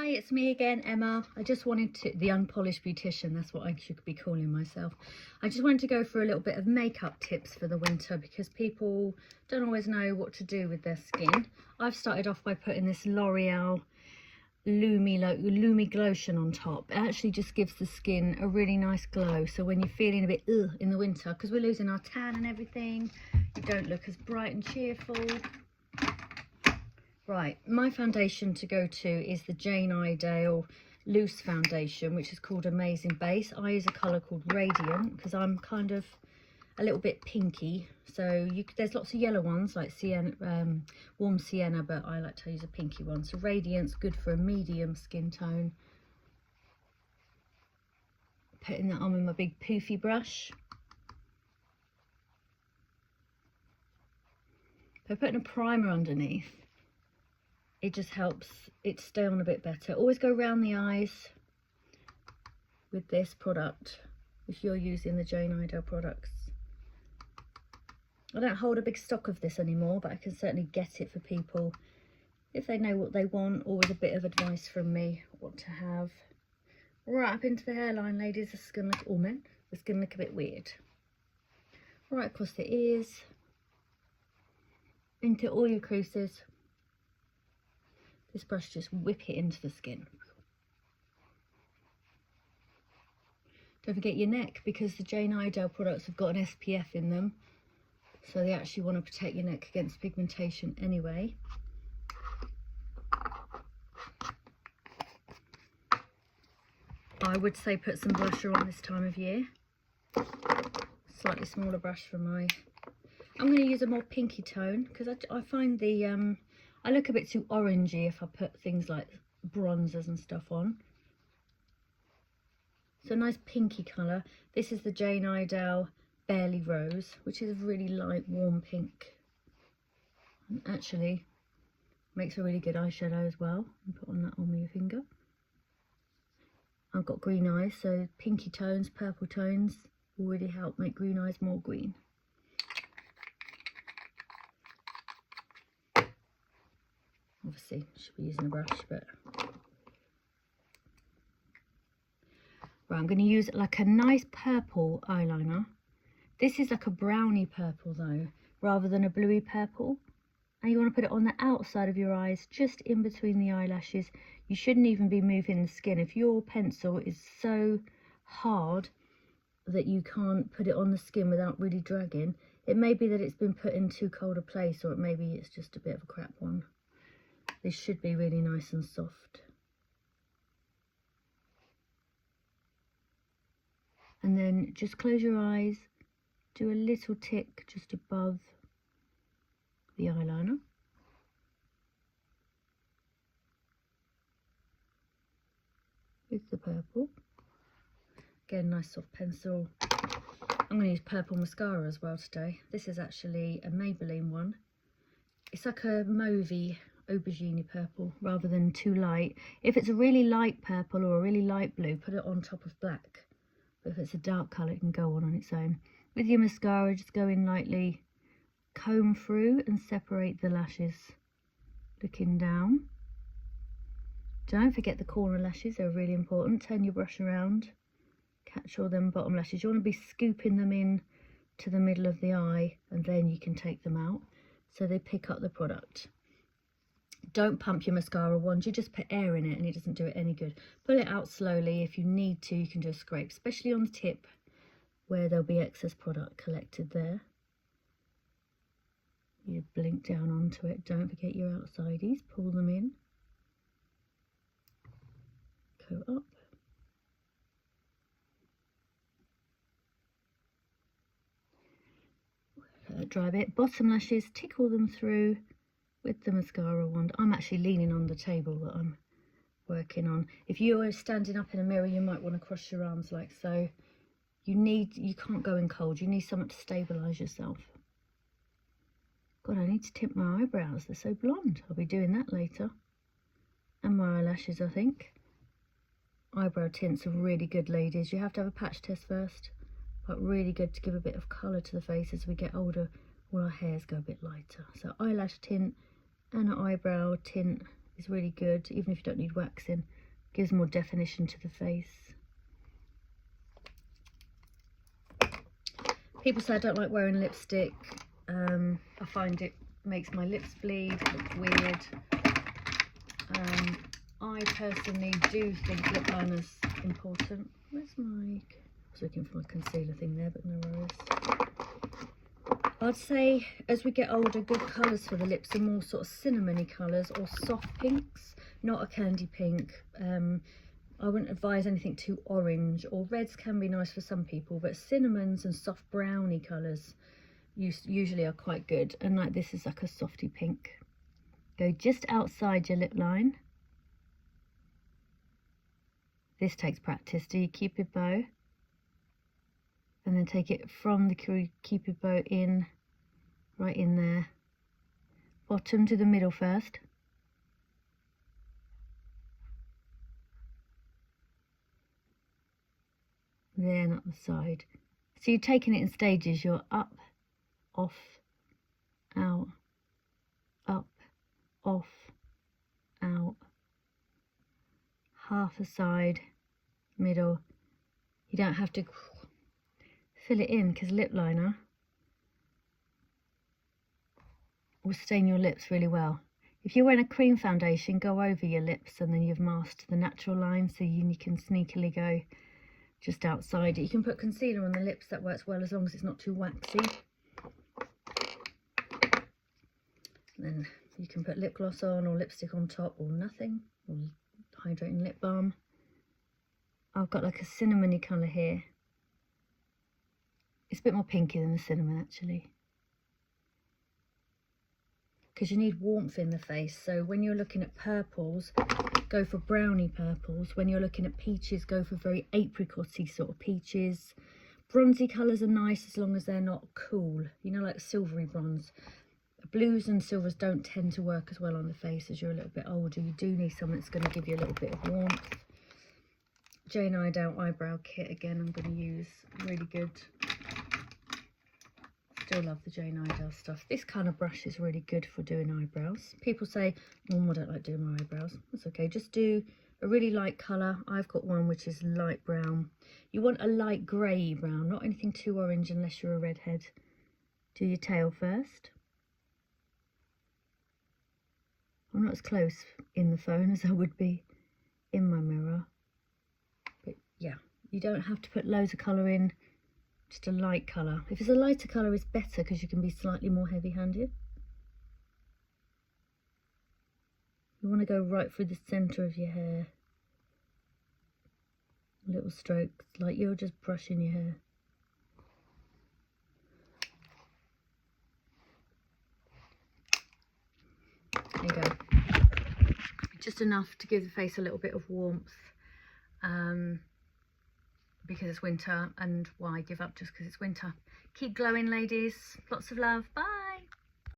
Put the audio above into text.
Hi, it's me again, Emma. I just wanted to, the unpolished beautician, that's what I should be calling myself. I just wanted to go through a little bit of makeup tips for the winter because people don't always know what to do with their skin. I've started off by putting this L'Oreal Lumi Glotion on top. It actually just gives the skin a really nice glow. So when you're feeling a bit in the winter, because we're losing our tan and everything, you don't look as bright and cheerful. Right, my foundation to go to is the Jane Iredale loose foundation, which is called Amazing Base. I use a colour called Radiant because I'm kind of a little bit pinky. So there's lots of yellow ones like sienna, warm sienna, but I like to use a pinky one. So Radiant's good for a medium skin tone. Putting that on with my big poofy brush. By putting a primer underneath, it just helps it stay on a bit better. Always go around the eyes with this product if you're using the Jane Iredale products. I don't hold a big stock of this anymore, but I can certainly get it for people if they know what they want, or with a bit of advice from me what to have. Right up into the hairline, ladies. This is going to look, or men, it's going to look a bit weird. Right across the ears, into all your creases. This brush, just whip it into the skin. Don't forget your neck, because the Jane Iredale products have got an SPF in them, so they actually want to protect your neck against pigmentation anyway. I would say put some blusher on this time of year. Slightly smaller brush for my... I'm going to use a more pinky tone because I find the I look a bit too orangey if I put things like bronzers and stuff on. So a nice pinky colour. This is the Jane Iredale Barely Rose, which is a really light warm pink. And actually makes a really good eyeshadow as well. And put on that on with your finger. I've got green eyes, so pinky tones, purple tones will really help make green eyes more green. Obviously, should be using a brush, but... Right, I'm going to use like a nice purple eyeliner. This is like a browny purple though, rather than a bluey purple. And you want to put it on the outside of your eyes, just in between the eyelashes. You shouldn't even be moving the skin. If your pencil is so hard that you can't put it on the skin without really dragging, it may be that it's been put in too cold a place, or it maybe it's just a bit of a crap one. This should be really nice and soft. And then just close your eyes, do a little tick just above the eyeliner. With the purple. Again, nice soft pencil. I'm going to use purple mascara as well today. This is actually a Maybelline one. It's like a mauvey aubergine purple rather than too light. If it's a really light purple or a really light blue, put it on top of black. But if it's a dark colour, it can go on its own. With your mascara, just go in lightly, comb through and separate the lashes, looking down. Don't forget the corner lashes, they're really important. Turn your brush around, catch all them bottom lashes. You want to be scooping them in to the middle of the eye, and then you can take them out so they pick up the product. Don't pump your mascara wand, you just put air in it and it doesn't do it any good. Pull it out slowly. If you need to, you can just scrape, especially on the tip where there'll be excess product collected there. You blink down onto it. Don't forget your outsides, pull them in. Go up. Dry bit. Bottom lashes, tickle them through with the mascara wand. I'm actually leaning on the table that I'm working on. If you are standing up in a mirror, you might want to cross your arms like so. You can't go in cold. You need something to stabilise yourself. God, I need to tint my eyebrows. They're so blonde. I'll be doing that later. And my eyelashes, I think. Eyebrow tints are really good, ladies. You have to have a patch test first, but really good to give a bit of colour to the face. As we get older, all our hairs go a bit lighter. So eyelash tint and an eyebrow tint is really good, even if you don't need waxing. Gives more definition to the face. People say I don't like wearing lipstick. I find it makes my lips bleed, look weird. I personally do think lip liner's important. Where's my... I was looking for my concealer thing there, but no worries. I'd say as we get older, good colours for the lips are more sort of cinnamony colours or soft pinks, not a candy pink. I wouldn't advise anything too orange, or reds can be nice for some people, but cinnamons and soft browny colours usually are quite good. And like this is like a softy pink. Go just outside your lip line. This takes practice. Do your Cupid bow, and then take it from the Cupid bow in, right in there. Bottom to the middle first. Then up the side. So you're taking it in stages. You're up, off, out, up, off, out, half a side, middle. You don't have to fill it in because lip liner will stain your lips really well. If you're wearing a cream foundation, go over your lips and then you've masked the natural line, so you can sneakily go just outside it. You can put concealer on the lips, that works well as long as it's not too waxy. And then you can put lip gloss on or lipstick on top or nothing, or hydrating lip balm. I've got like a cinnamony colour here. It's a bit more pinky than the cinnamon actually, because you need warmth in the face. So when you're looking at purples, go for browny purples. When you're looking at peaches, go for very apricot-y sort of peaches. Bronzy colours are nice as long as they're not cool, you know, like silvery bronze. Blues and silvers don't tend to work as well on the face as you're a little bit older. You do need something that's going to give you a little bit of warmth. Jane Iredale eyebrow kit again, I'm going to use. Really good. Still love the Jane Iredale stuff. This kind of brush is really good for doing eyebrows. People say, oh, I don't like doing my eyebrows. That's okay. Just do a really light colour. I've got one which is light brown. You want a light grey brown, not anything too orange unless you're a redhead. Do your tail first. I'm not as close in the phone as I would be in my mirror. But yeah, you don't have to put loads of colour in. Just a light colour. If it's a lighter colour, it's better because you can be slightly more heavy-handed. You want to go right through the centre of your hair. Little strokes, like you're just brushing your hair. There you go. Just enough to give the face a little bit of warmth. Because it's winter, and why give up just because it's winter? Keep glowing, ladies. Lots of love. Bye.